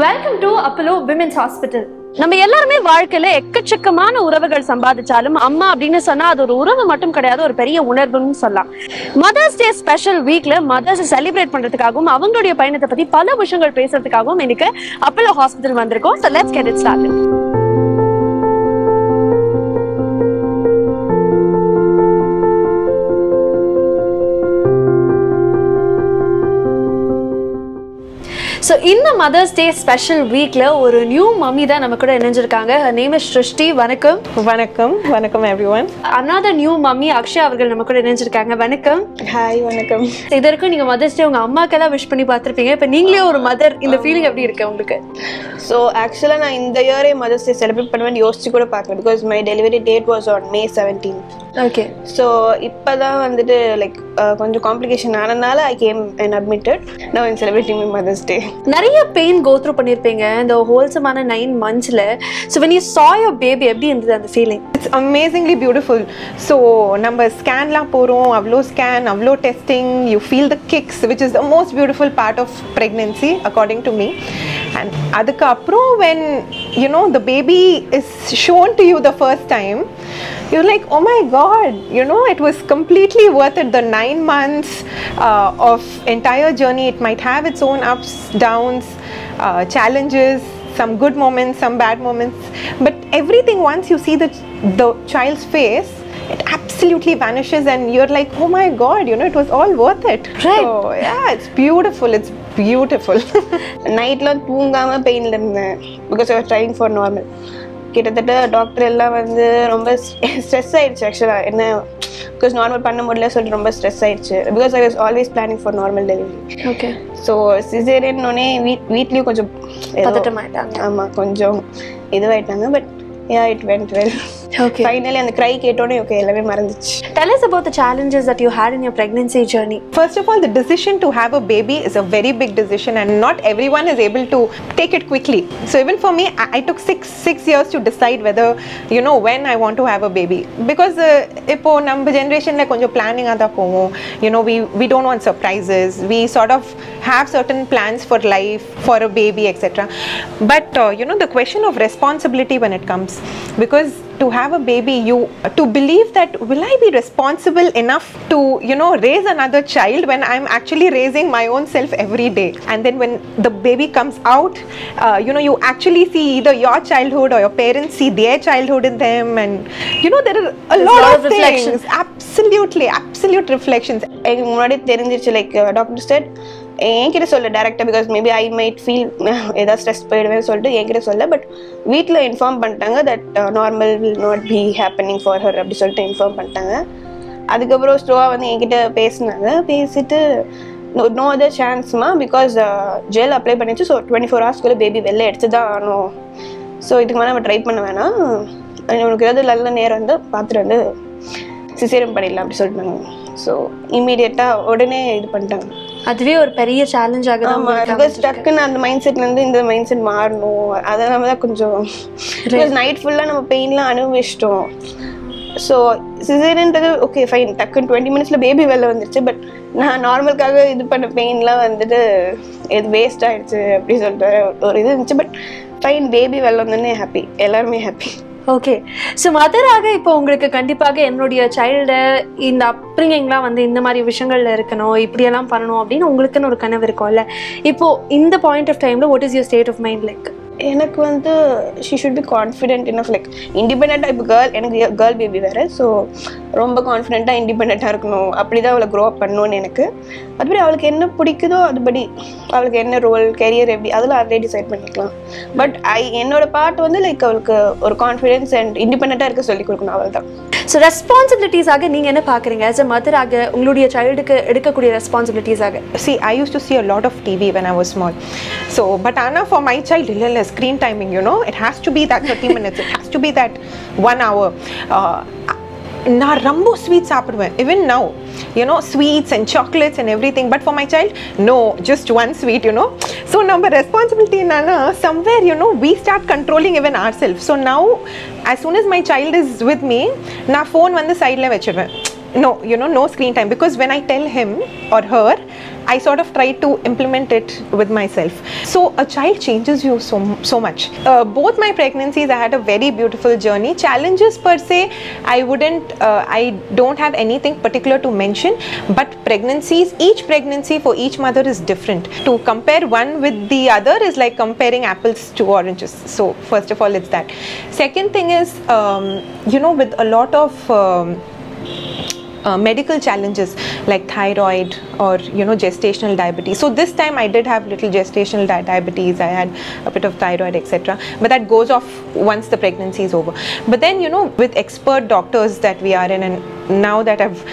Welcome to Apollo Women's Hospital. நம்ம எல்லாருமே வாழ்க்கையில எக்கச்சக்கமான உறவுகள் சம்பாதிச்சாலும் அம்மா அப்படின்னு சொன்னா அது ஒரு உறவு மட்டும் கிடையாது, ஒரு பெரிய உணர்வுன்னு சொல்லலாம். மதர்ஸ் டே ஸ்பெஷல் வீக்ல மதர்ஸ் செலிப்ரேட் பண்றதுக்காகவும் அவங்களுடைய பயணத்தை பத்தி பல விஷயங்கள் பேசுறதுக்காகவும் இன்னைக்கு அப்போலோ ஹாஸ்பிட்டல் வந்திருக்கோம். So let's get it started. So in the Mother's Day special week la ஒரு new mummy தான் நம்ம கூட இணைஞ்சிருக்காங்க. Her name is Shrishti. வணக்கம். வணக்கம். வணக்கம் everyone. Another new mummy Akshay அவர்கள் நம்ம கூட இணைஞ்சிருக்காங்க. வணக்கம். Hi, வணக்கம். இதற்கு நீங்க Mother's Day உங்க அம்மாக்கெல்லாம் விஷ் பண்ணி பார்த்திருப்பீங்க. இப்போ நீங்களே ஒரு மதர், இந்த ஃபீலிங் எப்படி இருக்கு உங்களுக்கு? So actually நான் இந்த இயரே Mother's Day செலிப்ரேட் பண்ணுவேன்னு யோசிச்சு கூட பார்க்கல because my delivery date was on May 17th. Okay. So இப்பதான் வந்துட்டு like கொஞ்சம் complication ஆனனால I came and admitted. Now I'm celebrating my Mother's Day. நிறைய பெயின் கோ த்ரூ பண்ணிருப்பீங்க இந்த ஹோல்சமான 9 monthsல. So when you saw your baby எப்படி இருந்தது அந்த feeling? It's amazingly beautiful. So நம்ம ஸ்கேன்லாம் போறோம், அவ்ளோ ஸ்கேன், அவ்ளோ testing, you feel the kicks which is the most beautiful part of pregnancy according to me. And அதுக்கு அப்புறம் when you know the baby is shown to you the first time, you're like, oh my god, you know, it was completely worth it. The 9 months of entire journey, it might have its own ups, downs, challenges, some good moments, some bad moments, but everything, once you see the child's face, it absolutely vanishes and you're like, oh my god, you know, it was all worth it. Right. So yeah, it's beautiful. It's beautiful. நைட்லாம் தூங்காம பெயின்ல இருந்தேன் because I was trying for normal. கிட்டத்தட்ட doctor எல்லாம் வந்து ரொம்ப stress ஆயிடுச்சு ஆக்சுவலா, என்ன பிகாஸ் நார்மல் பண்ண முடியல சொல்லிட்டு ரொம்ப ஸ்ட்ரெஸ் ஆயிடுச்சு because I was always planning for normal delivery. Okay. So சிசேரியன்னே வீட்லேயும் கொஞ்சம் பதட்டமாயிட்டாங்க. ஆமாம், கொஞ்சம் இதுவாயிட்டாங்க. But yeah, it went well. Okay. Finally அந்த cry கேட்டோனே ஓகே எல்லாமே மறந்துச்சு. Tell us about the challenges that you had in your pregnancy journey. First of all, the decision to have a baby is a very big decision and not everyone is able to take it quickly. So even for me, I took six years to decide whether, you know, when I want to have a baby. Because இப்போ நம்ம generationல கொஞ்சம் planning ஆ தான் போவோம். You know, we don't want surprises. We sort of have certain plans for life, for a baby, etc. But you know, the question of responsibility when it comes, because to have a baby, you to believe that will I be responsible enough to, you know, raise another child when I'm actually raising my own self every day. And then when the baby comes out, you know, you actually see either your childhood or your parents see their childhood in them, and you know, there are a lot of reflections. Absolute reflections. எனக்கு முன்னாடி தெரிஞ்சிருச்சு like doctor set என்கிட்ட சொல்ல டேரக்டாக because maybe I might feel ஏதாவது stress போயிடுவேன்னு சொல்லிட்டு என்கிட்ட சொல்ல, பட் வீட்டில் இன்ஃபார்ம் பண்ணிட்டாங்க that normal will not be happening for her அப்படி சொல்லிட்டு இன்ஃபார்ம் பண்ணிட்டாங்க. அதுக்கப்புறம் ஸ்லோவாக வந்து என்கிட்ட பேசினாங்க. பேசிட்டு நோ அதர் சான்ஸ்மா பிகாஸ் ஜெல் அப்ளை பண்ணிச்சு. ஸோ 24 hours பேபி வெளில எடுத்து தான் ஆகணும். ஸோ இதுக்கு மேலே நம்ம ட்ரை பண்ண வேணாம், உனக்கு ஏதாவது நல்ல நேரம் வந்து பார்த்துட்டு வந்து சிசேரியன் பண்ணிடலாம் அப்படி சொல்லிட்டாங்க. ஸோ இம்மீடியட்டாக உடனே இது பண்ணிட்டாங்க. அதுவே ஒரு பெரிய சேலஞ்சாக தான். பிகாஸ் டக்குன்னு அந்த மைண்ட் செட்லேருந்து இந்த மைண்ட் செட் மாறணும். அதனால தான் கொஞ்சம் பிகாஸ் நைட் ஃபுல்லாக நம்ம பெயின்லாம் அனுபவிச்சிட்டோம். ஸோ சிசேரியன்றது ஓகே ஃபைன், டக்குன்னு 20 minutes பேபி வெளில வந்துருச்சு. பட் நான் நார்மலுக்காக இது பண்ண பெயின்லாம் வந்துட்டு இது வேஸ்ட் ஆகிடுச்சு அப்படி சொல்லிட்டு ஒரு இது இருந்துச்சு. பட் ஃபைன், பேபி வெளில வந்தோடனே ஹாப்பி, எல்லாருமே ஹாப்பி. ஓகே. ஸோ மதராக இப்போ உங்களுக்கு கண்டிப்பாக என்னுடைய சைல்டு இந்த அப்ரிங்கிங்லாம் வந்து இந்த மாதிரி விஷயங்கள்ல இருக்கணும், இப்படியெல்லாம் பண்ணணும் அப்படின்னு உங்களுக்குன்னு ஒரு கனவு இருக்கும்ல. இப்போ இந்த பாயிண்ட் ஆஃப் டைம்ல what is your state of mind like? எனக்கு வந்து she should be confident enough like இண்டிபெண்ட்டாக. இப்போ எனக்கு கேர்ள் பேபி வேறு, ஸோ ரொம்ப கான்ஃபிடென்ட்டாக இண்டிபெண்ட்டாக இருக்கணும், அப்படி தான் அவளை க்ரோ அப் பண்ணணும்னு எனக்கு. அதுபடி அவளுக்கு என்ன பிடிக்குதோ அதுபடி அவளுக்கு என்ன ரோல் கெரியர் எப்படி அதெல்லாம் அதிலே டிசைட் பண்ணிக்கலாம். பட் என்னோட பார்ட் வந்து லைக் அவளுக்கு ஒரு கான்ஃபிடென்ஸ் அண்ட் இண்டிபெண்ட்டாக இருக்க சொல்லி கொடுக்கணும், அவள் தான். ஸோ ரெஸ்பான்சிபிலிட்டிஸாக நீங்கள் என்ன பார்க்குறீங்க ஆஸ் அ மதராக உங்களுடைய சைல்டுக்கு எடுக்கக்கூடிய ரெஸ்பான்சிபிலிட்டிஸாக? See, I used to see a lot of TV when I was small. So, but Anna, for my child, screen timing, you know, it has to be that 30 minutes. It has to be that 1 hour. நான் ரொம்ப sweet சாப்பிடுவேன் even now, you know, sweets and chocolates and everything, but for my child no, just one sweet, you know. So நம்ம responsibility என்னன்னா somewhere, you know, we start controlling even ourselves. So now as soon as my child is with me, நான் phone வந்து சைடில் வச்சிடுவேன். no screen time, because when I tell him or her, I sort of try to implement it with myself. So a child changes you so much. Both my pregnancies, I had a very beautiful journey. Challenges per se, I don't have anything particular to mention, but pregnancies, each pregnancy for each mother is different. To compare one with the other is like comparing apples to oranges. So first of all, it's that. Second thing is, with a lot of medical challenges like thyroid or gestational diabetes. So this time I did have little gestational diabetes, I had a bit of thyroid, etc., but that goes off once the pregnancy is over. But then with expert doctors that we are in, and now that I've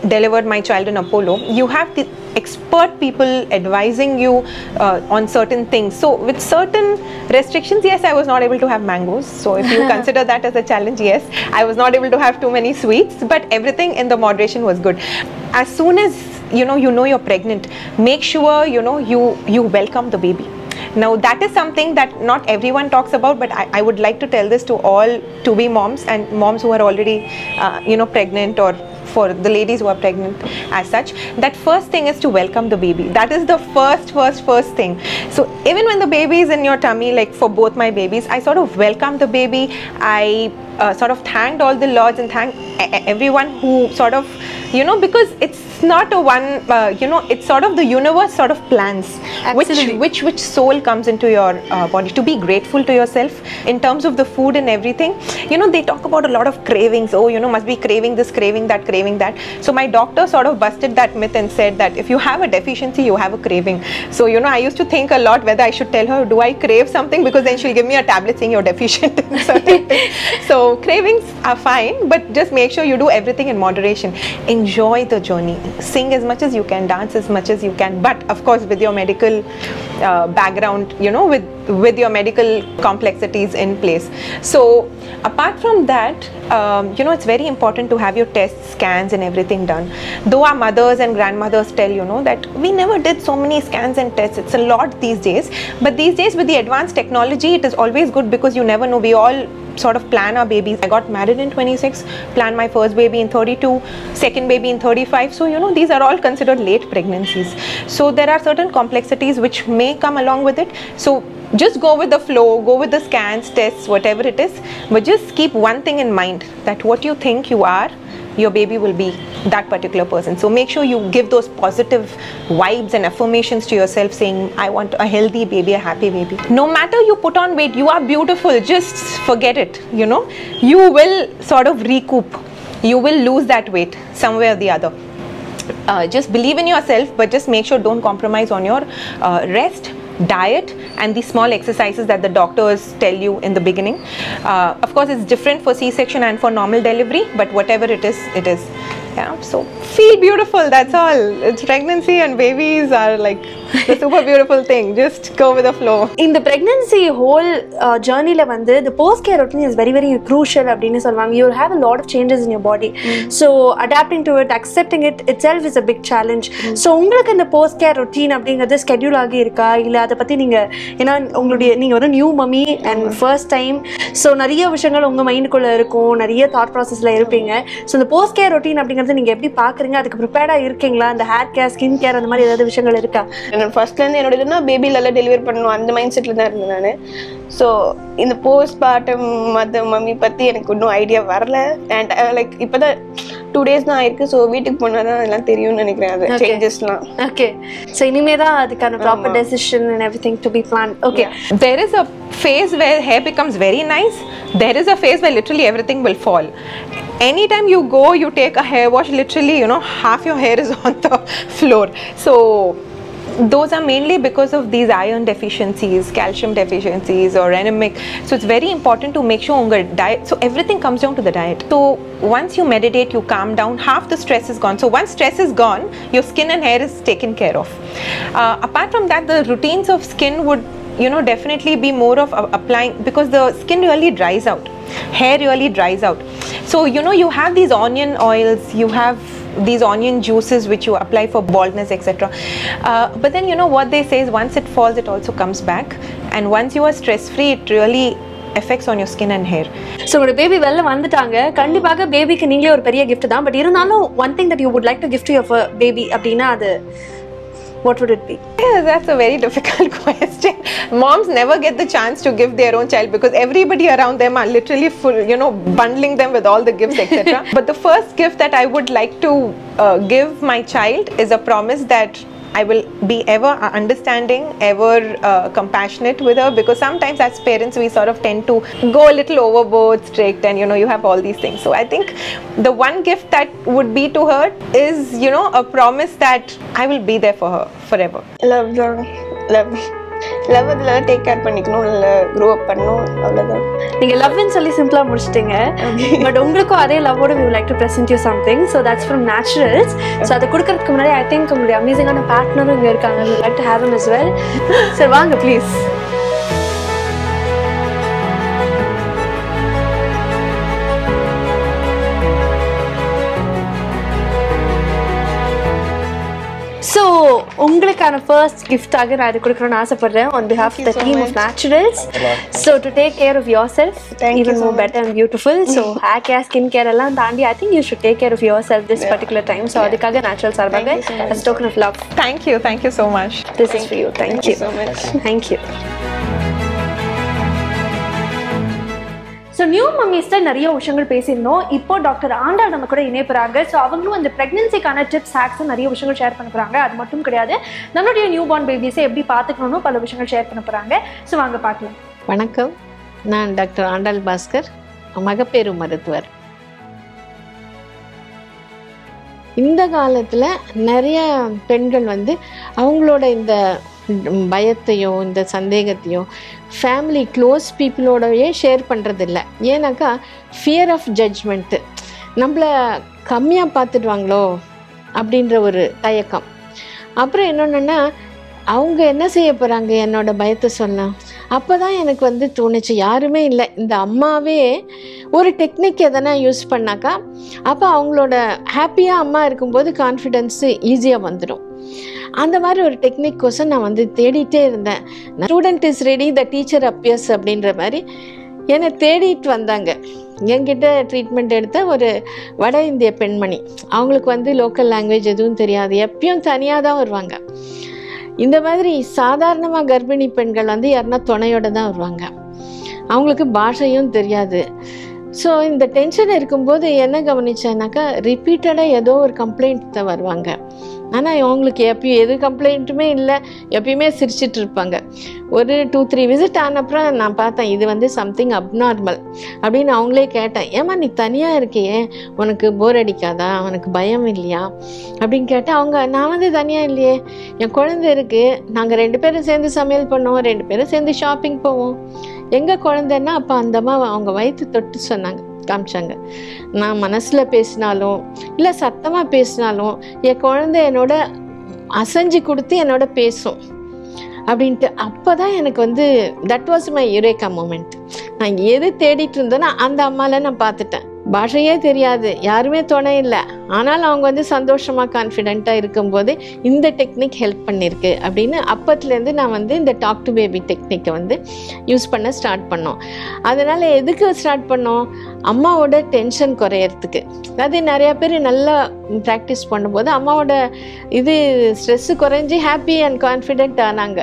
delivered my child in Apollo, you have the expert people advising you on certain things. So with certain restrictions, yes, I was not able to have mangoes. So if you consider that as a challenge, yes, I was not able to have too many sweets, but everything in the moderation was good. As soon as you know you're pregnant, make sure you welcome the baby. Now that is something that not everyone talks about, but I would like to tell this to all to-be moms and moms who are already pregnant, or for the ladies who are pregnant as such. That first thing is to welcome the baby. That is the first thing. So even when the baby is in your tummy, like for both my babies, I sort of welcomed the baby. I sort of thanked all the lords and thanked everyone who sort of, because it's not a one, it's sort of the universe sort of plans which soul comes into your body. To be grateful to yourself in terms of the food and everything. They talk about a lot of cravings. Oh, must be craving this, craving that, craving that. So my doctor sort of busted that myth and said that if you have a deficiency, you have a craving. So I used to think a lot whether I should tell her, do I crave something, because then she'll give me a tablet saying you're deficient in certain things. So cravings are fine, but just make sure you do everything in moderation. Enjoy the journey. Sing as much as you can, dance as much as you can, but of course with your medical background, with your medical complexities in place. So apart from that, it's very important to have your tests, scans and everything done. Though our mothers and grandmothers tell that we never did so many scans and tests, it's a lot these days, but these days with the advanced technology, it is always good, because you never know. We all sort of plan our babies. I got married in 26, planned my first baby in 32, second baby in 35. So these are all considered late pregnancies. So there are certain complexities which may come along with it. So just go with the flow, go with the scans, tests, whatever it is, but just keep one thing in mind, that what you think you are, your baby will be that particular person. So make sure you give those positive vibes and affirmations to yourself, saying, I want a healthy baby, a happy baby. No matter you put on weight, you are beautiful, just forget it. You will sort of recoup, you will lose that weight somewhere or the other. Just believe in yourself, but just make sure don't compromise on your rest, diet and the small exercises that the doctors tell you in the beginning. Of course, it's different for C-section and for normal delivery, but whatever it is, it is. Yeah, so feel beautiful, that's all. It's pregnancy and babies are like the super beautiful thing. Just go with the flow. In the pregnancy whole journey la the post care routine is very very crucial அப்படினு சொல்வாங்க. You will have a lot of changes in your body. So adapting to it, accepting it itself is a big challenge. So உங்களுக்கு இந்த post care routine அப்படிங்கிறது schedule ஆகி இருக்கா, இல்ல அத பத்தி நீங்க ஏனா நீங்க ஒரு new mummy and first time, so நிறைய விஷயங்கள் உங்க மைண்டுக்குள்ள இருக்கும், நிறைய thought processல இருப்பீங்க. So இந்த post care routine அப்படிங்கிறது நீங்க எப்படி பாக்குறீங்க, அதுக்கு ப்ரிப்பேர்டா இருக்கீங்களா, இந்த ஹேர் கேர், ஸ்கின் கேர் அந்த மாதிரி ஏதாவது விஷயங்கள் இருக்கா? ஃபர்ஸ்ட்ல இருந்து என்னோட இதுனா பேபி நல்லா டெலிவரி பண்ணணும் அந்த மைண்ட் செட்ல தான் இருந்தேன் நான். ஸோ இந்த போஸ்ட் பார்ட்டம் மம்மி பத்தி எனக்கு இன்னும் ஐடியா வரல. அண்ட் லைக் இப்போதான் 2 days தான் ஆயிருக்கு. ஸோ வீட்டுக்கு போனால் தான் எல்லாம் தெரியும்னு நினைக்கிறேன், அது சேஞ்சஸ்லாம். ஓகே, ஸோ இனிமே தான் அதுக்கான proper decision and everything to be planned. Okay, there is a phase where hair becomes very nice. There is a phase where literally everything will fall. Anytime you go, you take a hair wash, literally half your hair is on the floor. So those are mainly because of these iron deficiencies, calcium deficiencies or anemic. So it's very important to make sure unga diet, so everything comes down to the diet. So once you meditate, you calm down, half the stress is gone. So once stress is gone, your skin and hair is taken care of. Apart from that, the routines of skin would definitely be more of applying, because the skin really dries out, hair really dries out. So you have these onion oils, you have these onion juices which you apply for baldness, etc. But then what they say is once it falls, it also comes back. And once you are stress free, it really effects on your skin and hair. So உங்களோட baby வெளில வந்துட்டாங்க, கண்டிப்பாக பேபிக்கு நீங்களே ஒரு பெரிய gift தான். But இருந்தாலும் one thing that you would like to give to your baby அப்படின்னா அது what would it be? Yeah, that's a very difficult question. Moms never get the chance to give their own child because everybody around them are literally full, bundling them with all the gifts, etc. But the first gift that I would like to give my child is a promise that I will be ever understanding, ever compassionate with her, because sometimes as parents we sort of tend to go a little overboard, strict, and you have all these things. So I think the one gift that would be to her is a promise that I will be there for her forever. Love அதுல take care பண்ணிக்கணும், இல்ல grow up பண்ணணும், அவ்வளவுதான். நீங்க லவ்னு சொல்லி சிம்பிளா முடிச்சிட்டீங்க. பட் உங்களுக்கும் அதே லவ்வோட we would like to present you something. So that's from Naturals. So அதை கொடுக்கறதுக்கு முன்னாடி I think உங்களுடைய அமேசிங்கான பார்ட்னரும் இங்க இருக்காங்க. We would like to have him as well. சரி வாங்க ப்ளீஸ். ஸோ உங்களுக்கான ஃபர்ஸ்ட் கிஃப்டாக நான் இது கொடுக்கணும்னு ஆசைப்படுறேன் on behalf of the team of Naturals. So to take care of yourself even more better and beautiful. So hair care, skin care எல்லாம் தாண்டி I think you should take care of yourself this particular time. So அதுக்காக Naturals சார்பாக as a token of love. Thank you so much. This is for you. Thank you so much. Thank you. So new மம்மிஸ்ல நிறைய விஷயங்கள் பேசியிருந்தோம். இப்போ doctor Andal நம்ம கூட இணைப்புறாங்க. So அவங்களும் அந்த ப்ரெக்னன்சிக்கான டிப்ஸ் ஹேக்ஸும் நிறைய விஷயங்கள் ஷேர் பண்ண போகிறாங்க. அது மட்டும் கிடையாது, நம்மளுடைய நியூ பார்ன் பேபிஸை எப்படி பார்த்துக்கணும்னு பல விஷயங்கள் ஷேர் பண்ண போகிறாங்க. ஸோ வாங்க பார்க்கலாம். வணக்கம், நான் டாக்டர் ஆண்டாள் பாஸ்கர், மகப்பேறு மருத்துவர். இந்த காலத்தில் நிறைய பெண்கள் அவங்களோட இந்த பயத்தையோ இந்த சந்தேகத்தையோ ஃபேமிலி க்ளோஸ் பீப்புளோடவே ஷேர் பண்ணுறதில்ல. ஏன்னாக்கா ஃபியர் ஆஃப் ஜட்ஜ்மெண்ட்டு, நம்மளை கம்மியாக பார்த்துடுவாங்களோ அப்படின்ற ஒரு தயக்கம். அப்புறம் என்னென்னா அவங்க என்ன செய்ய போகிறாங்க என்னோடய பயத்தை சொல்லலாம். அப்போ தான் எனக்கு தோணுச்சு, யாருமே இல்லை, இந்த அம்மாவே ஒரு டெக்னிக் எதனா யூஸ் பண்ணாக்கா அப்போ அவங்களோட ஹாப்பியாக அம்மா இருக்கும்போது கான்ஃபிடென்ஸு ஈஸியாக வந்துடும். அந்த மாதிரி ஒரு டெக்னிக் கோசம் நான் தேடிட்டே இருந்தேன். Student is ready, the teacher appears அப்படின்ற மாதிரி என்னை தேடிட்டு வந்தாங்க. என்கிட்ட ட்ரீட்மெண்ட் எடுத்த ஒரு வட இந்திய பெண்மணி, அவங்களுக்கு லோக்கல் லாங்குவேஜ் எதுவும் தெரியாது, எப்பயும் தனியாக தான் வருவாங்க. இந்த மாதிரி சாதாரணமாக கர்ப்பிணி பெண்கள் யாருன்னா துணையோடு தான் வருவாங்க, அவங்களுக்கு பாஷையும் தெரியாது. ஸோ இந்த டென்ஷன் இருக்கும்போது என்ன கவனிச்சேன்னாக்கா ரிப்பீட்டடாக ஏதோ ஒரு கம்ப்ளைண்ட் தான் வருவாங்க. ஆனால் அவங்களுக்கு எப்பயும் எது கம்ப்ளைண்ட்டுமே இல்லை, எப்பயுமே சிரிச்சிட்டு இருப்பாங்க. ஒரு 2-3 விசிட் ஆனப்புறம் நான் பார்த்தேன் இது சம்திங் அப்நார்மல் அப்படின்னு. அவங்களே கேட்டேன், ஏம்மா நீ தனியாக இருக்கியே, உனக்கு போர் அடிக்காதா, உனக்கு பயம் இல்லையா அப்படின்னு கேட்டேன். அவங்க நான் தனியாக இல்லையே, என் குழந்தை இருக்குது, நாங்கள் 2 பேரும் சேர்ந்து சமையல் பண்ணுவோம், 2 பேரும் சேர்ந்து ஷாப்பிங் போவோம். எங்கள் குழந்தைன்னா அப்போ அந்த அம்மா அவங்க வயிற்று தொட்டு சொன்னாங்க, காமிச்சாங்க. நான் மனசில் பேசினாலும் இல்லை சத்தமாக பேசினாலும் என் குழந்தை என்னோட அசைஞ்சு கொடுத்து என்னோட பேசும் அப்படின்ட்டு. அப்போ தான் எனக்கு that was my eureka moment. நான் எது தேடிட்டு இருந்தேன்னா அந்த அம்மாவில் நான் பார்த்துட்டேன். பாஷையே தெரியாது, யாருமே துணை இல்லை, ஆனால் அவங்க சந்தோஷமாக கான்ஃபிடென்ட்டாக இருக்கும்போது இந்த டெக்னிக் ஹெல்ப் பண்ணியிருக்கு அப்படின்னு அப்பத்துலேருந்து நான் இந்த டாக் டு பேபி டெக்னிக்கை யூஸ் பண்ண ஸ்டார்ட் பண்ணோம். அதனால் எதுக்கு ஸ்டார்ட் பண்ணோம், அம்மாவோட டென்ஷன் குறையறதுக்கு. அதாவது நிறையா பேர் நல்லா ப்ராக்டிஸ் பண்ணும்போது அம்மாவோட ஸ்ட்ரெஸ்ஸு குறைஞ்சி ஹாப்பி அண்ட் கான்ஃபிடென்ட் ஆனாங்க.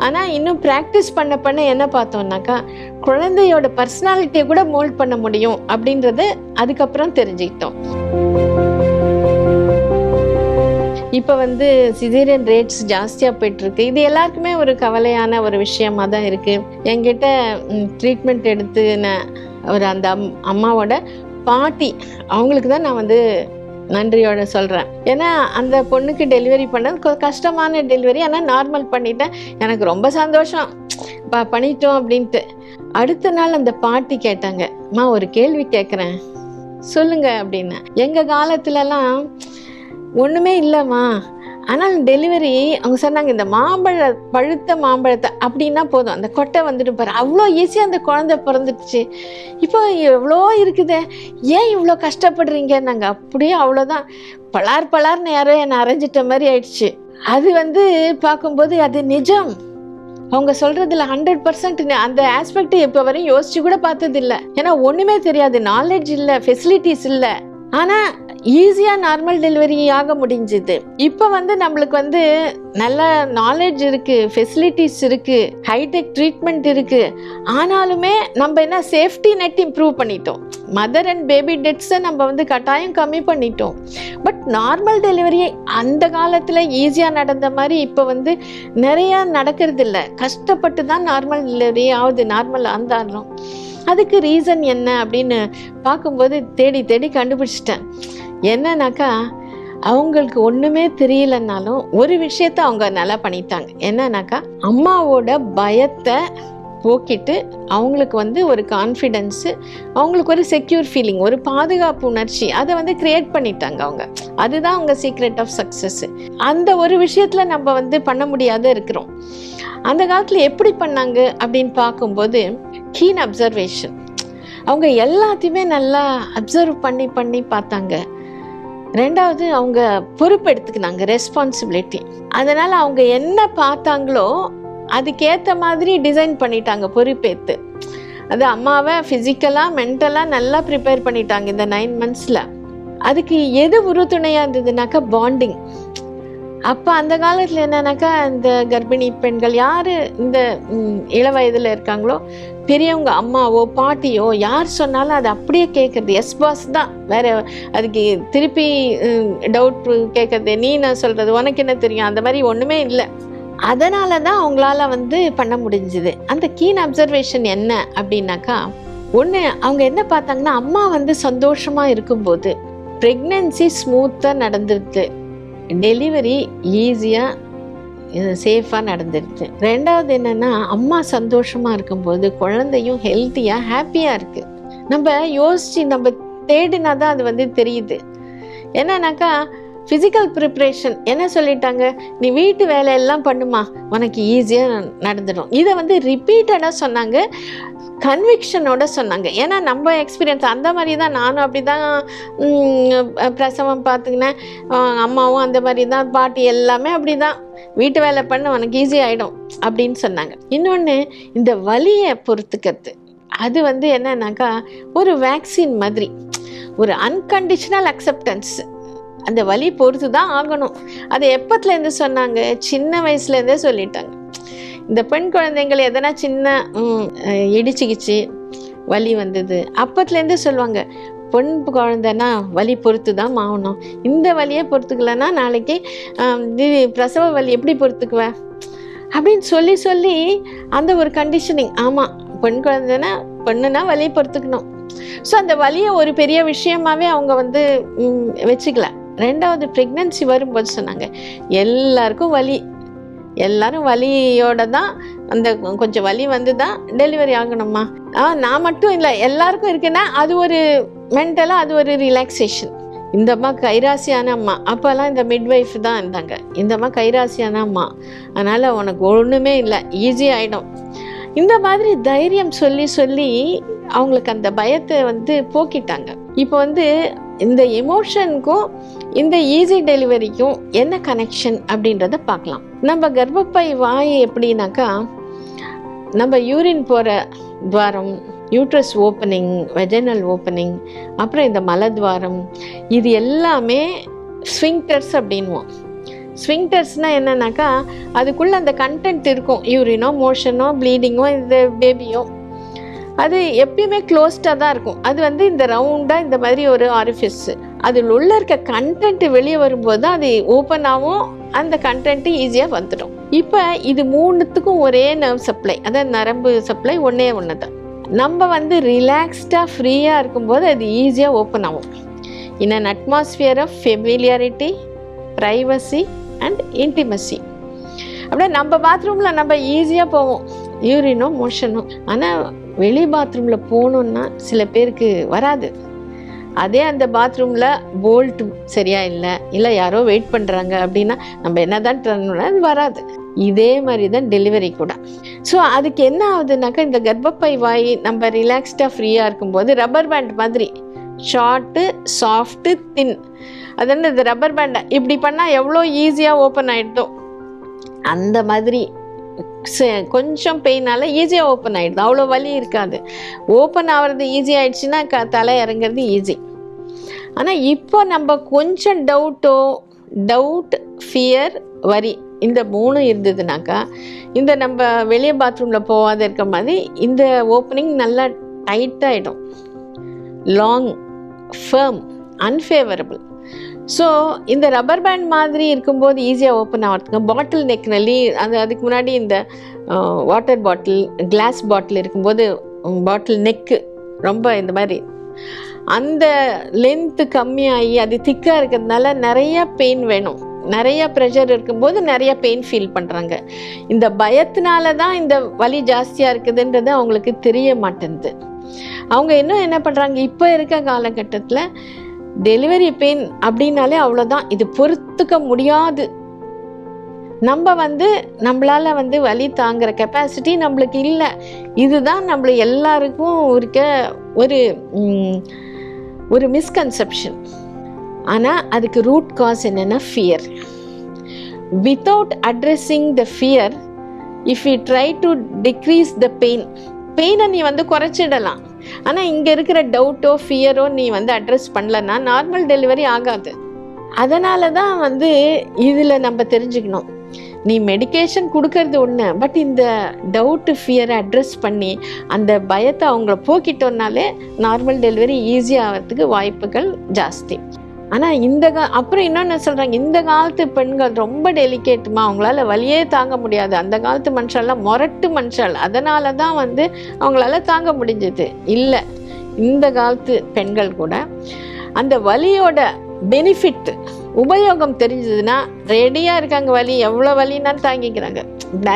ஆனால் இன்னும் ப்ராக்டிஸ் பண்ண என்ன பார்த்தோம்னாக்கா குழந்தையோட பர்சனாலிட்டியை கூட மோல்ட் பண்ண முடியும் அப்படின்றத அதுக்கப்புறம் தெரிஞ்சுக்கிட்டோம். இப்போ சிசேரியன் ரேட்ஸ் ஜாஸ்தியாக போயிட்டுருக்கு. இது எல்லாருக்குமே ஒரு கவலையான ஒரு விஷயமா தான் இருக்குது. என்கிட்ட ட்ரீட்மெண்ட் எடுத்துன ஒரு அந்த அம்மாவோட பாட்டி, அவங்களுக்கு தான் நான் நன்றியோட சொல்கிறேன். ஏன்னா அந்த பொண்ணுக்கு டெலிவரி பண்ணது கஷ்டமான டெலிவரி, ஆனால் நார்மல் பண்ணிட்டேன், எனக்கு ரொம்ப சந்தோஷம் பண்ணிட்டோம் அப்படின்ட்டு. அடுத்த நாள் அந்த பாட்டி கேட்டாங்க, அம்மா ஒரு கேள்வி கேட்குறேன் சொல்லுங்க அப்படின்னு. எங்கள் காலத்துலலாம் ஒன்றுமே இல்லைம்மா, ஆனால் டெலிவரி அவங்க சொன்னாங்க இந்த பழுத்த மாம்பழத்தை அப்படின்னா போதும் அந்த கொட்டை பாரு, அவ்வளோ ஈஸியாக அந்த குழந்தை பிறந்துடுச்சு. இப்போ எவ்வளோ இருக்குதே, ஏன் இவ்வளோ கஷ்டப்படுறீங்க? நாங்கள் அப்படியே அவ்வளோதான் பலார்னு யாரோ என்னை அரைஞ்சிட்ட மாதிரி ஆயிடுச்சு. அது பார்க்கும்போது அது நிஜம் அவங்க சொல்றதுல 100% அந்த ஆஸ்பெக்ட் இப்போ வரையும் யோசிச்சு கூட பார்த்தது இல்லை. ஏன்னா ஒண்ணுமே தெரியாது, நாலேஜ் இல்லை, ஃபெசிலிட்டிஸ் இல்லை. ஆனா ஈஸியா நார்மல் டெலிவரி ஆக முடிஞ்சுது. இப்போ நம்மளுக்கு நல்ல நாலேஜ் இருக்கு, ஃபெசிலிட்டிஸ் இருக்கு, ஹைடெக் ட்ரீட்மெண்ட் இருக்கு. ஆனாலுமே நம்ம என்ன சேஃப்டி நெட் இம்ப்ரூவ் பண்ணிட்டோம், மதர் அண்ட் பேபி டெத்ஸை நம்ம கட்டாயம் கம்மி பண்ணிட்டோம். பட் நார்மல் டெலிவரி அந்த காலத்தில் ஈஸியாக நடந்த மாதிரி இப்போ நிறையா நடக்கிறது இல்லை. கஷ்டப்பட்டு தான் நார்மல் டெலிவரி ஆகுது, நார்மல் ஆந்தாலும். அதுக்கு ரீசன் என்ன அப்படின்னு பார்க்கும்போது தேடி தேடி கண்டுபிடிச்சிட்டேன். என்னன்னாக்கா அவங்களுக்கு ஒன்றுமே தெரியலன்னாலும் ஒரு விஷயத்த அவங்க நல்லா பண்ணிட்டாங்க. என்னன்னாக்கா அம்மாவோட பயத்தை போக்கிட்டு அவங்களுக்கு ஒரு கான்ஃபிடென்ஸு, அவங்களுக்கு ஒரு செக்யூர் ஃபீலிங், ஒரு பாதுகாப்பு உணர்ச்சி, அதை கிரியேட் பண்ணிட்டாங்க அவங்க. அதுதான் அவங்க சீக்ரெட் ஆஃப் சக்ஸஸ். அந்த ஒரு விஷயத்தில் நம்ம பண்ண முடியாத இருக்கிறோம். அந்த காலத்தில் எப்படி பண்ணாங்க அப்படின்னு பார்க்கும்போது கீன் அப்சர்வேஷன். அவங்க எல்லாத்தையுமே நல்லா அப்சர்வ் பண்ணி பண்ணி பார்த்தாங்க. ரெண்டாவது அவங்க பொறுப்பு எடுத்துக்கினாங்க, ரெஸ்பான்சிபிலிட்டி. அதனால் அவங்க என்ன பார்த்தாங்களோ அதுக்கேற்ற மாதிரி டிசைன் பண்ணிட்டாங்க, பொறுப்பேற்று. அது அம்மாவை ஃபிசிக்கலாக மென்டலாக நல்லா ப்ரிப்பேர் பண்ணிட்டாங்க இந்த 9 monthஸில். அதுக்கு எது உறுதுணையாக இருந்ததுனாக்கா பாண்டிங். அப்போ அந்த காலத்தில் என்னன்னாக்கா இந்த கர்ப்பிணி பெண்கள் யார் இந்த இள வயதில் இருக்காங்களோ பெரியவங்க அம்மாவோ பாட்டியோ யார் சொன்னாலும் அது அப்படியே கேட்குறது, எஸ் பாஸ் தான். வேற அதுக்கு திருப்பி டவுட் கேட்குறது, நீ நான் சொல்கிறது உனக்கு என்ன தெரியும், அந்த மாதிரி ஒன்றுமே இல்லை. அதனால தான் அவங்களால பண்ண முடிஞ்சுது. அந்த கீன் அப்சர்வேஷன் என்ன அப்படின்னாக்கா, ஒன்று அவங்க என்ன பார்த்தாங்கன்னா அம்மா சந்தோஷமாக இருக்கும்போது ப்ரெக்னன்சி ஸ்மூத்தாக நடந்துருது, டெலிவரி ஈஸியாக சேஃபாக நடந்துருது. ரெண்டாவது என்னென்னா அம்மா சந்தோஷமாக இருக்கும்போது குழந்தையும் ஹெல்த்தியாக ஹாப்பியாக இருக்குது. நம்ம யோசித்து நம்ம தேடினா தான் அது தெரியுது. என்னன்னாக்கா ஃபிசிக்கல் ப்ரிப்ரேஷன் என்ன சொல்லிட்டாங்க, நீ வீட்டு வேலையெல்லாம் பண்ணுமா உனக்கு ஈஸியாக நடந்துடும். இதை ரிப்பீட்டடாக சொன்னாங்க, கன்விக்ஷனோட சொன்னாங்க. ஏன்னா நம்ம எக்ஸ்பீரியன்ஸ் அந்த மாதிரி தான், நானும் அப்படி தான் பிரசவம் பார்த்துக்கினேன், அம்மாவும் அந்த மாதிரி தான், பாட்டி எல்லாமே அப்படி தான், வீட்டு வேலை பண்ண உனக்கு ஈஸி ஆகிடும் அப்படின்னு சொன்னாங்க. இன்னொன்று இந்த வலியை பொறுத்துக்கிறது, அது என்னன்னாக்கா ஒரு வேக்சின் மாதிரி, ஒரு அன்கண்டிஷனல் அக்செப்டன்ஸ். அந்த வலி பொறுத்து தான் ஆகணும். அதை எப்பத்துலேருந்து சொன்னாங்க, சின்ன வயசுலேருந்தே சொல்லிட்டாங்க. இந்த பெண் குழந்தைங்கள் எதனா சின்ன இடிச்சுக்கிச்சு வலி வந்தது அப்பத்துலேருந்தே சொல்லுவாங்க, பெண் குழந்தைன்னா வலி பொறுத்து தான் ஆகணும், இந்த வலியை பொறுத்துக்கலன்னா நாளைக்கு பிரசவ வலி எப்படி பொறுத்துக்குவேன் அப்படின்னு சொல்லி சொல்லி அந்த ஒரு கண்டிஷனிங். ஆமாம், பெண் குழந்தைன்னா பெண்ணுனா வலியை பொறுத்துக்கணும். ஸோ அந்த வலியை ஒரு பெரிய விஷயமாவே அவங்க வச்சுக்கல. ரெண்டாவது ப்ரெக்னன்சி வரும்போது சொன்னாங்க எல்லாருக்கும் வலி, எல்லாரும் வலியோட தான், அந்த கொஞ்சம் வலி தான் டெலிவரி ஆகணுமா, நான் மட்டும் இல்லை எல்லாருக்கும் இருக்குன்னா அது ஒரு மென்டலாக அது ஒரு ரிலாக்ஸேஷன். இந்த அம்மா கைராசியான அம்மா, அப்போல்லாம் இந்த மிட்வைஃப் தான் இருந்தாங்க, இந்த அம்மா கைராசியான அம்மா, அதனால் உனக்கு ஒன்றுமே இல்லை, ஈஸி ஆகிடும். இந்த மாதிரி தைரியம் சொல்லி சொல்லி அவங்களுக்கு அந்த பயத்தை போக்கிட்டாங்க. இப்போ இந்த எமோஷனுக்கும் இந்த ஈஸி டெலிவரிக்கும் என்ன கனெக்ஷன் அப்படின்றத பார்க்கலாம். நம்ம கர்ப்பப்பை வாய் எப்படின்னாக்கா, நம்ம யூரின் போகிற துவாரம், யூட்ரஸ் ஓப்பனிங், வெஜினல் ஓப்பனிங், அப்புறம் இந்த மலத்வாரம், இது எல்லாமே ஸ்விங்டர்ஸ் அப்படின்வோம். ஸ்விங்டர்ஸ்னால் என்னன்னாக்கா அதுக்குள்ளே அந்த கண்டென்ட் இருக்கும், யூரினோ மோஷனோ ப்ளீடிங்கோ இந்த பேபியோ, அது எப்பயுமே க்ளோஸ்டாக தான் இருக்கும். அது இந்த ரவுண்டாக இந்த மாதிரி ஒரு ஆரிஃபிஸ், அதில் உள்ள இருக்க கண்டென்ட் வெளியே வரும்போது தான் அது ஓப்பன் ஆகும், அந்த கண்டென்ட்டு ஈஸியாக வந்துடும். இப்போ இது மூணுத்துக்கும் ஒரே நர்வ் சப்ளை, அதாவது நரம்பு சப்ளை ஒன்றே ஒன்று தான். நம்ம ரிலாக்ஸ்டாக ஃப்ரீயாக இருக்கும்போது அது ஈஸியாக ஓப்பன் ஆகும். In an atmosphere of familiarity, privacy and intimacy. அப்படியே நம்ம பாத்ரூமில் நம்ம ஈஸியாக போவோம், யூரினோ மோஷனோ. ஆனால் வெளி பாத்ரூமில் போகணுன்னா சில பேருக்கு வராது. அதே அந்த பாத்ரூமில் போல்ட் சரியா இல்லை யாரோ வெயிட் பண்ணுறாங்க அப்படின்னா நம்ம என்ன தான் பண்ணணும்னா அது வராது. இதே மாதிரி தான் டெலிவரி கூட. ஸோ அதுக்கு என்ன ஆகுதுனாக்கா, இந்த கர்ப்பப்பை வாய் நம்ம ரிலாக்ஸ்டாக ஃப்ரீயாக இருக்கும்போது ரப்பர் பேண்ட் மாதிரி ஷார்ட்டு, சாஃப்ட்டு, தின், அது இந்த ரப்பர் பேண்டை இப்படி பண்ணால் எவ்வளோ ஈஸியாக ஓப்பன் ஆகிட்டோம் அந்த மாதிரி கொஞ்சம் பெயினால ஈஸியாக ஓப்பன் ஆகிடுது, அவ்வளோ வலி இருக்காது. ஓப்பன் ஆகிறது ஈஸி ஆகிடுச்சுன்னா தலை இறங்குறது ஈஸி. ஆனால் இப்போ நம்ம கொஞ்சம் டவுட், ஃபியர், வரி இந்த 3 இருந்ததுனாக்கா இந்த நம்ம வெளியே பாத்ரூமில் போகாத இருக்க மாதிரி இந்த ஓப்பனிங் நல்லா டைட்டாகிடும், லாங், ஃபேர்ம், அன்ஃபேவரபிள். ஸோ இந்த ரப்பர் பேண்ட் மாதிரி இருக்கும்போது ஈஸியாக ஓப்பன் ஆகிறதுக்கு பாட்டில் நெக்னலி அதுக்கு முன்னாடி இந்த வாட்டர் பாட்டில், கிளாஸ் பாட்டில் இருக்கும்போது பாட்டில் நெக்கு ரொம்ப இந்த மாதிரி அந்த லென்த்து கம்மியாகி அது திக்காக இருக்கிறதுனால நிறைய பெயின் வேணும், நிறைய ப்ரெஷர் இருக்கும்போது நிறைய பெயின் ஃபீல் பண்ணுறாங்க. இந்த பயத்தினால தான் இந்த வலி ஜாஸ்தியாக இருக்குதுன்றது அவங்களுக்கு தெரிய மாட்டேங்குது. அவங்க இன்னும் என்ன பண்ணுறாங்க, இப்போ இருக்க காலகட்டத்தில் டெலிவரி பெயின் அப்படின்னாலே அவ்வளோதான், இது பொறுத்துக்க முடியாது, நம்ம நம்மளால வலி தாங்குற கெப்பாசிட்டி நம்மளுக்கு இல்லை, இதுதான் நம்மள எல்லாருக்கும் இருக்க ஒரு மிஸ்கன்செப்ஷன். ஆனால் அதுக்கு ரூட் காஸ் என்னென்னா fear. Without addressing the fear, if you try to decrease the பெயினை நீ குறைச்சிடலாம். ஆனால் இங்கே இருக்கிற டவுட்டோ ஃபியரோ நீ அட்ரெஸ் பண்ணலன்னா நார்மல் டெலிவரி ஆகாது. அதனால தான் இதில் நம்ம தெரிஞ்சுக்கணும், நீ மெடிக்கேஷன் கொடுக்கறது ஒன்று, பட் இந்த டவுட்டு ஃபியரை அட்ரெஸ் பண்ணி அந்த பயத்தை அவங்கள போக்கிட்டோன்னாலே நார்மல் டெலிவரி ஈஸியாகிறதுக்கு வாய்ப்புகள் ஜாஸ்தி. ஆனால் அப்புறம் இன்னொன்று சொல்கிறாங்க, இந்த காலத்து பெண்கள் ரொம்ப டெலிகேட்டுமா, அவங்களால வலியே தாங்க முடியாது. அந்த காலத்து மனுஷாலாம் மொரட்டு மனுஷால், அதனால தான் அவங்களால தாங்க முடிஞ்சது. இல்லை, இந்த காலத்து பெண்கள் கூட அந்த வலியோட பெனிஃபிட் உபயோகம் தெரிஞ்சதுன்னா ரெடியாக இருக்காங்க. வலி எவ்வளோ வலினாலும் தாங்கிக்கிறாங்க.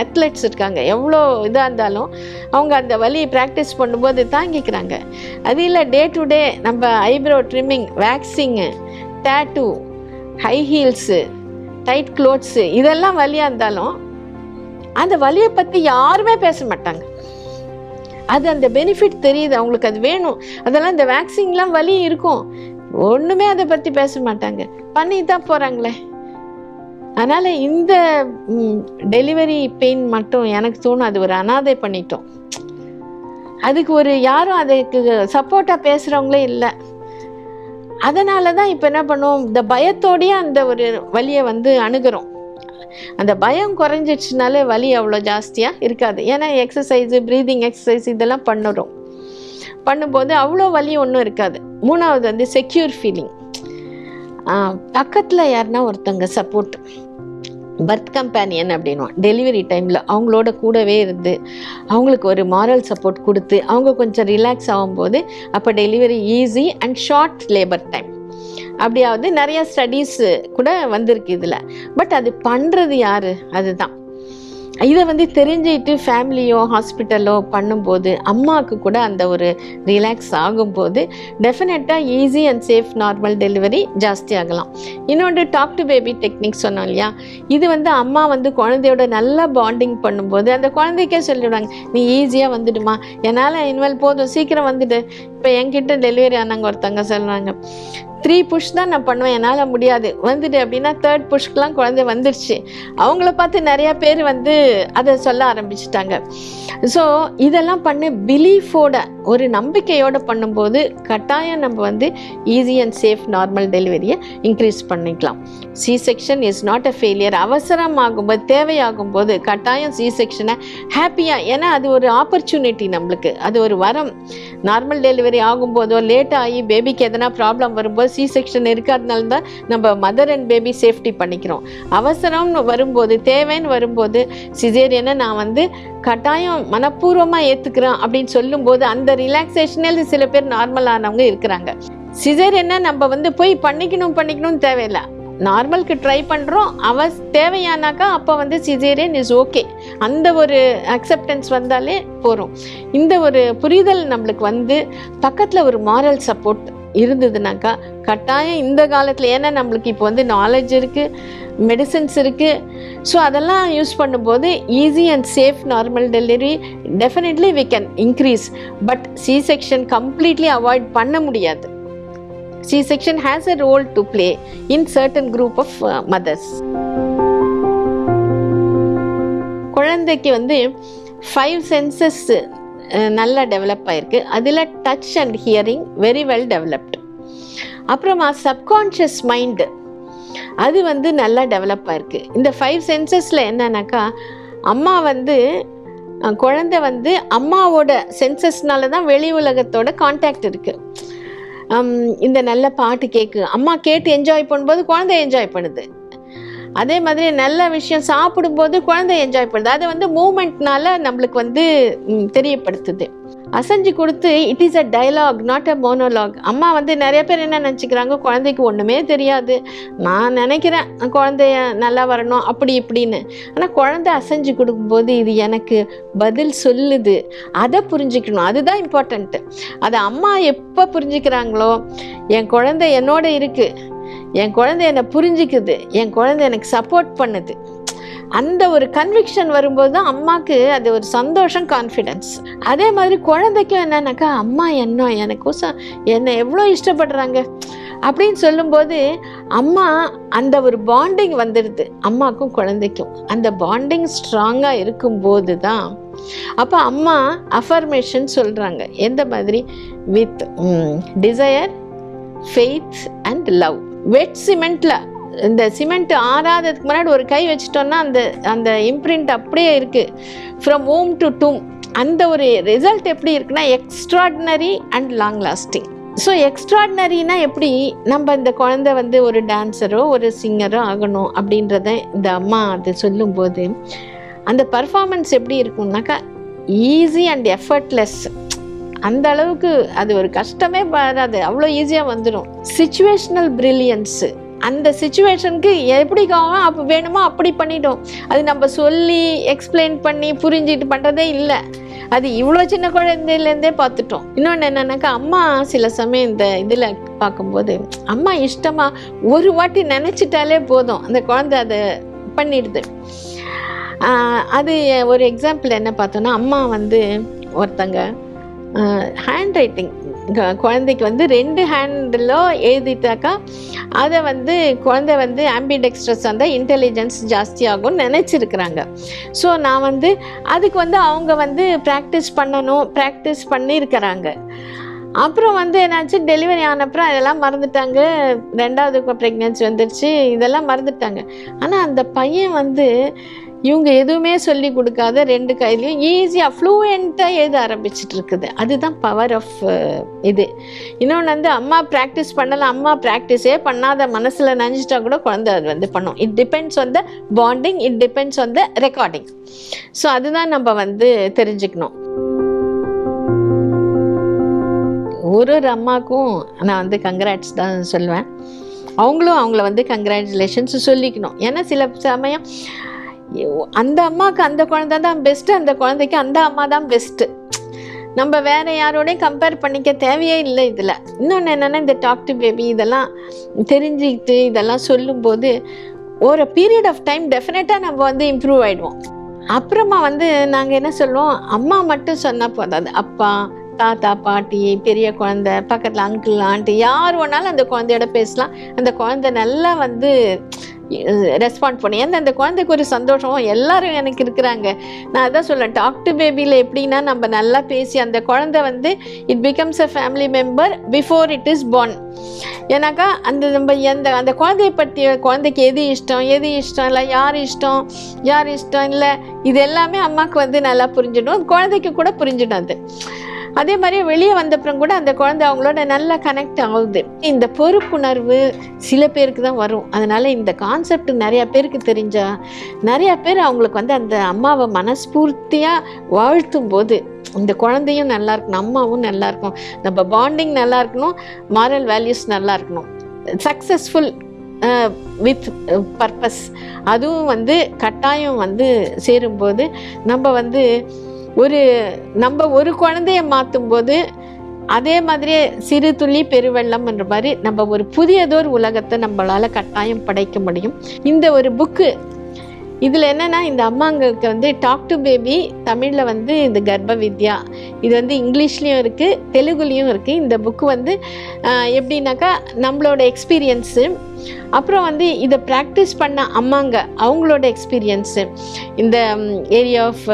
அத்லெட்ஸ் இருக்காங்க, எவ்வளோ இதாக இருந்தாலும் அவங்க அந்த வலியை ப்ராக்டிஸ் பண்ணும்போது தாங்கிக்கிறாங்க. அது இல்லை, டே டு டே நம்ம eyebrow trimming, waxing, tattoo, high heels, tight clothes இதெல்லாம் வலியாக இருந்தாலும் அந்த வலியை பற்றி யாருமே பேச மாட்டாங்க. அது அந்த பெனிஃபிட் தெரியுது அவங்களுக்கு, அது வேணும். அதெல்லாம் இந்த வேக்சின்லாம் வலி இருக்கும், ஒன்றுமே அதை பற்றி பேச மாட்டாங்க, பண்ணி தான் போகிறாங்களே. அதனால் இந்த டெலிவரி பெயின் மட்டும் எனக்கு தோணும் அது ஒரு அனாதை பண்ணிட்டோம். அதுக்கு யாரும் அதுக்கு சப்போர்ட்டாக பேசுகிறவங்களே இல்லை. அதனால தான் இப்போ என்ன பண்ணுவோம், இந்த பயத்தோடையே அந்த ஒரு வலியை அணுகிறோம். அந்த பயம் குறைஞ்சிடுச்சுனாலே வலி அவ்வளோ ஜாஸ்தியாக இருக்காது. ஏன்னா எக்ஸசைஸு, ப்ரீதிங் எக்ஸசைஸ் இதெல்லாம் பண்ணும்போது அவ்வளோ வலி ஒன்றும் இருக்காது. மூணாவது செக்யூர் ஃபீலிங். பக்கத்தில் யாருன்னா ஒருத்தங்க சப்போர்ட், பர்த் கம்பேனியன் அப்படின்னுவோம், டெலிவரி டைமில் அவங்களோட கூடவே இருந்து அவங்களுக்கு ஒரு மாரல் சப்போர்ட் கொடுத்து அவங்க கொஞ்சம் ரிலாக்ஸ் ஆகும்போது அப்போ delivery easy and short labour time. அப்படியாவது நிறைய ஸ்டடீஸ் கூட வந்திருக்கு இதில். பட் அது பண்ணுறது யார், அதுதான். இதை தெரிஞ்சுக்கிட்டு ஃபேமிலியோ ஹாஸ்பிட்டலோ பண்ணும்போது அம்மாவுக்கு கூட அந்த ஒரு ரிலாக்ஸ் ஆகும்போது டெஃபினட்டாக easy and safe normal delivery ஜாஸ்தி ஆகலாம். இன்னொன்று டாக் டு பேபி டெக்னிக் சொன்னோம் இல்லையா, இது அம்மா குழந்தையோட நல்லா பாண்டிங் பண்ணும்போது அந்த குழந்தைக்கே சொல்லிவிடுவாங்க, நீ ஈஸியாக வந்துடுமா, என்னால் இனிமேல் போதும், சீக்கிரம் வந்துடு. இப்போ என்கிட்ட டெலிவரி ஆனாங்க ஒருத்தங்க சொல்கிறாங்க, 3 புஷ் தான் நான் பண்ணுவேன், என்னால் முடியாது, வந்துடு அப்படின்னா 3rd புஷ்க்கெலாம் குழந்தை வந்துடுச்சு. அவங்கள பார்த்து நிறையா பேர் அதை சொல்ல ஆரம்பிச்சிட்டாங்க. ஸோ இதெல்லாம் பண்ண பிலீஃபோட ஒரு நம்பிக்கையோடு பண்ணும்போது கட்டாயம் நம்ம ஈஸி அண்ட் சேஃப் நார்மல் டெலிவரியை இன்க்ரீஸ் பண்ணிக்கலாம். C section is not a failure. அவசரம் ஆகும்போது, தேவையாகும்போது கட்டாயம் சி செக்ஷனை ஹாப்பியாக, ஏன்னா அது ஒரு ஆப்பர்ச்சுனிட்டி நம்மளுக்கு, அது ஒரு வரம். நார்மல் டெலிவரி ஆகும்போதோ லேட் ஆகி பேபிக்கு எதனா ப்ராப்ளம் வரும்போது சி செக்ஷன் இருக்கிறதுனால தான் நம்ம மதர் அண்ட் பேபி சேஃப்டி பண்ணிக்கிறோம். அவசரம்னு வரும்போது, தேவைன்னு வரும்போது சிசேரியனை நான் கட்டாயம் மனப்பூர்வமாக ஏற்றுக்கிறேன் அப்படின்னு சொல்லும்போது அந்த ரிலாக்ஸேஷனில் சில பேர் நார்மல் ஆனவங்க இருக்கிறாங்க. சிசேரியனை நம்ம போய் பண்ணிக்கணும் தேவையில்லை, நார்மலுக்கு ட்ரை பண்ணுறோம், தேவையானாக்கா அப்போ சிசேரியன் இஸ் ஓகே, அந்த ஒரு அக்செப்டன்ஸ் வந்தாலே போகிறோம். இந்த ஒரு புரிதல் நம்மளுக்கு பக்கத்தில் ஒரு மாரல் சப்போர்ட் இருந்ததுனாக்கா கட்டாயம் இந்த காலத்தில், ஏன்னா நம்மளுக்கு இப்போ நாலேஜ் இருக்குது, மெடிசன்ஸ் இருக்குது, ஸோ அதெல்லாம் யூஸ் பண்ணும்போது easy and safe normal delivery definitely we can increase. But C section completely avoid பண்ண முடியாது. C-section has a role to play in certain group of mothers. குழந்தைக்கு வந்து 5 சென்சஸ் நல்லா டெவலப் ஆயிருக்கு. அதில் touch and hearing very well developed. அப்புறமா subconscious mind அது வந்து நல்லா டெவலப் ஆயிருக்கு. இந்த 5 சென்சஸில் என்னன்னாக்கா அம்மா வந்து குழந்தை வந்து அம்மாவோட சென்சஸ்னால தான் வெளி உலகத்தோட கான்டாக்ட் இருக்குது. இந்த நல்ல பாட்டு கேட்கு அம்மா கேட்டு என்ஜாய் பண்ணும்போது குழந்தை என்ஜாய் பண்ணுது. அதே மாதிரி நல்ல விஷயம் சாப்பிடும்போது குழந்தை என்ஜாய் பண்ணுது. அது வந்து மூமெண்ட்னால நம்மளுக்கு வந்து தெரியப்படுத்துது. அசைஞ்சு கொடுத்து it is a dialogue not a monologue. அம்மா வந்து நிறைய பேர் என்ன நினச்சிக்கிறாங்க, குழந்தைக்கு ஒன்றுமே தெரியாது, நான் நினைக்கிறேன் குழந்தைய நல்லா வரணும் அப்படி இப்படின்னு. ஆனால் குழந்தை அசைஞ்சு கொடுக்கும்போது இது எனக்கு பதில் சொல்லுது, அதை புரிஞ்சுக்கணும். அதுதான் இம்பார்ட்டண்ட்டு. அதை அம்மா எப்போ புரிஞ்சுக்கிறாங்களோ, என் குழந்தை என்னோட இருக்குது, என் குழந்தை என்னை புரிஞ்சுக்குது, என் குழந்தை எனக்கு சப்போர்ட் பண்ணுது, அந்த ஒரு கன்விக்ஷன் வரும்போது தான் அம்மாவுக்கு அது ஒரு சந்தோஷம், கான்ஃபிடென்ஸ். அதே மாதிரி குழந்தைக்கும் என்னன்னாக்கா அம்மா எனக்கோசம் என்னை எவ்வளோ இஷ்டப்படுறாங்க அப்படின்னு சொல்லும்போது அம்மா அந்த ஒரு பாண்டிங் வந்துடுது. அம்மாவுக்கும் குழந்தைக்கும் அந்த பாண்டிங் ஸ்ட்ராங்காக இருக்கும்போது தான் அப்போ அம்மா அஃபர்மேஷன் சொல்கிறாங்க. எந்த மாதிரி? With desire, faith and love. Wet சிமெண்ட்டில் இந்த சிமெண்ட் ஆறாததுக்கு முன்னாடி ஒரு கை வச்சுட்டோம்னா அந்த அந்த இம்ப்ரிண்ட் அப்படியே இருக்குது ஃப்ரம் ஓம் டு டூம். அந்த ஒரு ரிசல்ட் எப்படி இருக்குன்னா extraordinary and long lasting. So எக்ஸ்ட்ராடினரினா எப்படி, நம்ம இந்த குழந்தை வந்து ஒரு டான்ஸரோ ஒரு சிங்கரோ ஆகணும் அப்படின்றத இந்த அம்மா அது சொல்லும்போது அந்த பர்ஃபார்மன்ஸ் எப்படி இருக்கும்னாக்கா ஈஸி அண்ட் எஃபர்ட்லெஸ். அந்த அளவுக்கு அது ஒரு கஷ்டமே வராது, அவ்வளோ ஈஸியாக வந்துடும். சிச்சுவேஷ்னல் பிரில்லியன்ஸு, அந்த சிச்சுவேஷனுக்கு எப்படி அப்போ வேணுமோ அப்படி பண்ணிட்டோம். அது நம்ம சொல்லி எக்ஸ்பிளைன் பண்ணி புரிஞ்சுட்டு பண்ணுறதே இல்லை. அது இவ்வளோ சின்ன குழந்தையிலேருந்தே பார்த்துட்டோம். இன்னொன்று என்னன்னாக்கா அம்மா சில சமயம் இந்த இதில் பார்க்கும்போது அம்மா இஷ்டமாக ஒரு வாட்டி நினச்சிட்டாலே போதும், அந்த குழந்தை அதை பண்ணிடுது. அது ஒரு எக்ஸாம்பிள் என்ன பார்த்தோன்னா, அம்மா வந்து ஒருத்தங்க ஹேண்ட் ரைட்டிங் குழந்தைக்கு வந்து 2 ஹேண்டில் எழுதிட்டாக்கா அதை வந்து குழந்தை வந்து ஆம்பிடெக்ஸ்ட்ரஸ் அந்த இன்டெலிஜென்ஸ் ஜாஸ்தியாகும்னு நினச்சிருக்கிறாங்க. ஸோ நான் வந்து அதுக்கு வந்து அவங்க வந்து ப்ராக்டிஸ் பண்ணியிருக்கிறாங்க. அப்புறம் வந்து என்னாச்சு, டெலிவரி ஆனப்புறம் அதெல்லாம் மறந்துட்டாங்க. 2வது ப்ரெக்னென்சி வந்துடுச்சு, இதெல்லாம் மறந்துட்டாங்க. ஆனால் அந்த பையன் வந்து இவங்க எதுவுமே சொல்லி கொடுக்காத 2 கையிலையும் ஈஸியாக ஃப்ளூயண்ட்டாக எழுத ஆரம்பிச்சுட்டு இருக்குது. அதுதான் பவர் ஆஃப் இது. இன்னொன்று வந்து அம்மா ப்ராக்டிஸ் பண்ணலாம், அம்மா ப்ராக்டிஸே பண்ணாத மனசில் நினச்சிட்டா கூட குழந்தை அது வந்து பண்ணும். It depends on the bonding, it depends on the recording. So அதுதான் நம்ம வந்து தெரிஞ்சுக்கணும். ஒரு அம்மாவுக்கும் நான் வந்து கங்க்ராட்ஸ் தான் சொல்லுவேன். அவங்களும் அவங்கள வந்து கங்க்ராச்சுலேஷன்ஸ் சொல்லிக்கணும். ஏன்னா சில சமயம் அந்த அம்மாவுக்கு அந்த குழந்தை தான் பெஸ்ட்டு, அந்த குழந்தைக்கு அந்த அம்மா தான் பெஸ்ட்டு. நம்ம வேறு யாரோடையும் கம்பேர் பண்ணிக்க தேவையே இல்லை இதில். இன்னொன்று என்னென்னா, இந்த டாக் டு பேபி இதெல்லாம் தெரிஞ்சுக்கிட்டு இதெல்லாம் சொல்லும்போது ஒரு பீரியட் ஆஃப் டைம் டெஃபினட்டாக நம்ம வந்து இம்ப்ரூவ் ஆகிடுவோம். அப்புறமா வந்து நாங்கள் என்ன சொல்லுவோம், அம்மா மட்டும் சொன்னால் போதாது, அப்பா, தாத்தா, பாட்டி, பெரிய குழந்தை, பக்கத்தில் அங்கிள், ஆண்டி, யார் வேணாலும் அந்த குழந்தையோட பேசலாம். அந்த குழந்தை நல்லா வந்து ரெஸ்பாண்ட் பண்ணி, ஏன்னா அந்த குழந்தைக்கு ஒரு சந்தோஷம், எல்லாரும் எனக்கு இருக்கிறாங்க. நான் அதான் சொல்லேன், டாக் டு பேபியில் எப்படின்னா நம்ம நல்லா பேசி அந்த குழந்தை வந்து it becomes a family member before it is born. ஏன்னாக்கா நம்ம அந்த குழந்தைய பற்றி, குழந்தைக்கு எது இஷ்டம் இல்லை, யார் இஷ்டம் இல்லை, இது எல்லாமே அம்மாவுக்கு வந்து நல்லா புரிஞ்சிடும், குழந்தைக்கு கூட புரிஞ்சிடும். அது அதே மாதிரி வெளியே வந்தப்புறம் கூட அந்த குழந்தை அவங்களோட நல்லா கனெக்ட் ஆகுது. இந்த பொறுப்புணர்வு சில பேருக்கு தான் வரும். அதனால இந்த கான்செப்ட் நிறைய பேருக்கு தெரிஞ்சா நிறைய பேர் அவங்களுக்கு வந்து அந்த அம்மாவை மனஸ்பூர்த்தியாக வாழ்த்தும் போது இந்த குழந்தையும் நல்லா இருக்கணும், அம்மாவும் நல்லா இருக்கும், நம்ம பாண்டிங் நல்லா இருக்கணும், மாரல் வேல்யூஸ் நல்லா இருக்கணும், சக்ஸஸ்ஃபுல் வித் பர்பஸ் அதுவும் வந்து கட்டாயம் வந்து சேரும்போது நம்ம வந்து ஒரு குழந்தைய மாற்றும் போது அதே மாதிரியே சிறு துளி பெருவெள்ளம்ன்ற மாதிரி நம்ம ஒரு புதியதோர் உலகத்தை நம்மளால் கட்டாயம் படைக்க முடியும். இந்த ஒரு புக்கு இதில் என்னென்னா, இந்த அம்மாங்களுக்கு வந்து டாக் டு பேபி தமிழில் வந்து இந்த கர்ப்ப வித்யா, இது வந்து இங்கிலீஷ்லேயும் இருக்குது, தெலுங்குலேயும் இருக்குது. இந்த புக்கு வந்து எப்படின்னாக்கா நம்மளோட எக்ஸ்பீரியன்ஸு அப்புறம் வந்து இதை ப்ராக்டிஸ் பண்ண அம்மாங்க அவங்களோட எக்ஸ்பீரியன்ஸு இந்த area of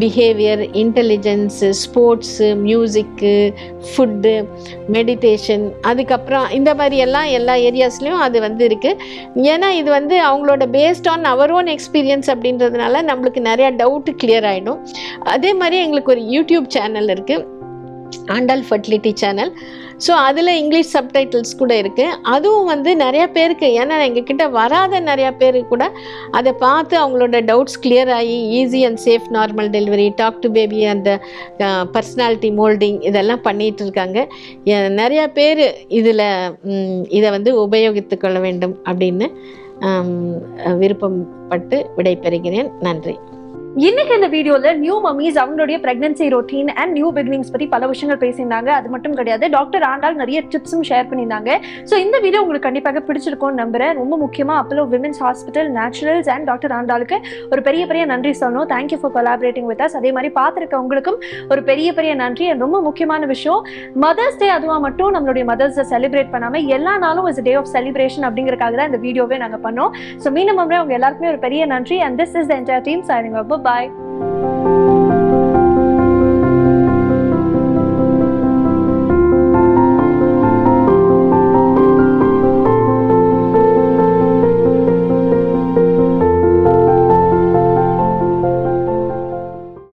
behaviour, intelligence, sports, music, food, meditation, அதுக்கப்புறம் இந்த மாதிரி எல்லாம் எல்லா ஏரியாஸ்லேயும் அது வந்து இருக்குது. ஏன்னா இது வந்து அவங்களோட based on our own experience அப்படின்றதுனால நம்மளுக்கு நிறையா டவுட்டு கிளியர் ஆகிடும். அதே மாதிரி எங்களுக்கு ஒரு யூடியூப் சேனல் இருக்குது, ஆண்டாள் ஃபர்டிலிட்டி சேனல். ஸோ அதில் இங்கிலீஷ் சப்டைட்டில்ஸ் கூட இருக்குது. அதுவும் வந்து நிறையா பேருக்கு, ஏன்னா எங்ககிட்ட வராத நிறையா பேருக்கு கூட அதை பார்த்து அவங்களோட டவுட்ஸ் கிளியர் ஆகி easy and safe normal delivery, talk to baby, அந்த பர்சனாலிட்டி மோல்டிங் இதெல்லாம் பண்ணிகிட்டு இருக்காங்க. நிறையா பேர் இதை வந்து உபயோகித்து கொள்ள வேண்டும் அப்படின்னு விருப்பப்பட்டு விடைபெறுகிறேன். நன்றி. இன்னைக்கு இந்த வீடியோல நியூ மம்மிஸ் அவங்களுடைய pregnancy routine and new beginnings பத்தி பல விஷயங்கள் பேசியிருந்தாங்க. அது மட்டும் கிடையாது, டாக்டர் ஆண்டாள் நிறைய டிப்ஸும் ஷேர் பண்ணியிருந்தாங்க. ஸோ இந்த வீடியோ உங்களுக்கு கண்டிப்பாக பிடிச்சிருக்கும்னு நம்புறேன். ரொம்ப முக்கியமா Apollo women's hospital, Naturals and doctor ஆண்டாளுக்கு ஒரு பெரிய நன்றி சொல்லணும். Thank you for collaborating with us. அதே மாதிரி பார்த்துருக்க உங்களுக்கும் ஒரு பெரிய நன்றி. அண்ட் ரொம்ப முக்கியமான விஷயம், மதர்ஸ் டே அதுவா மட்டும் நம்மளுடைய மதர்ஸை செலிப்ரேட் பண்ணாம எல்லா நாளும் இஸ் டே ஆஃப் செலிப்ரேஷன் அப்படிங்கிறதுக்காக தான் இந்த வீடியோவே நாங்கள் பண்ணோம். ஸோ மீண்டும் உங்க எல்லாருக்குமே ஒரு பெரிய நன்றி. And this is the entire team signing off. Bye.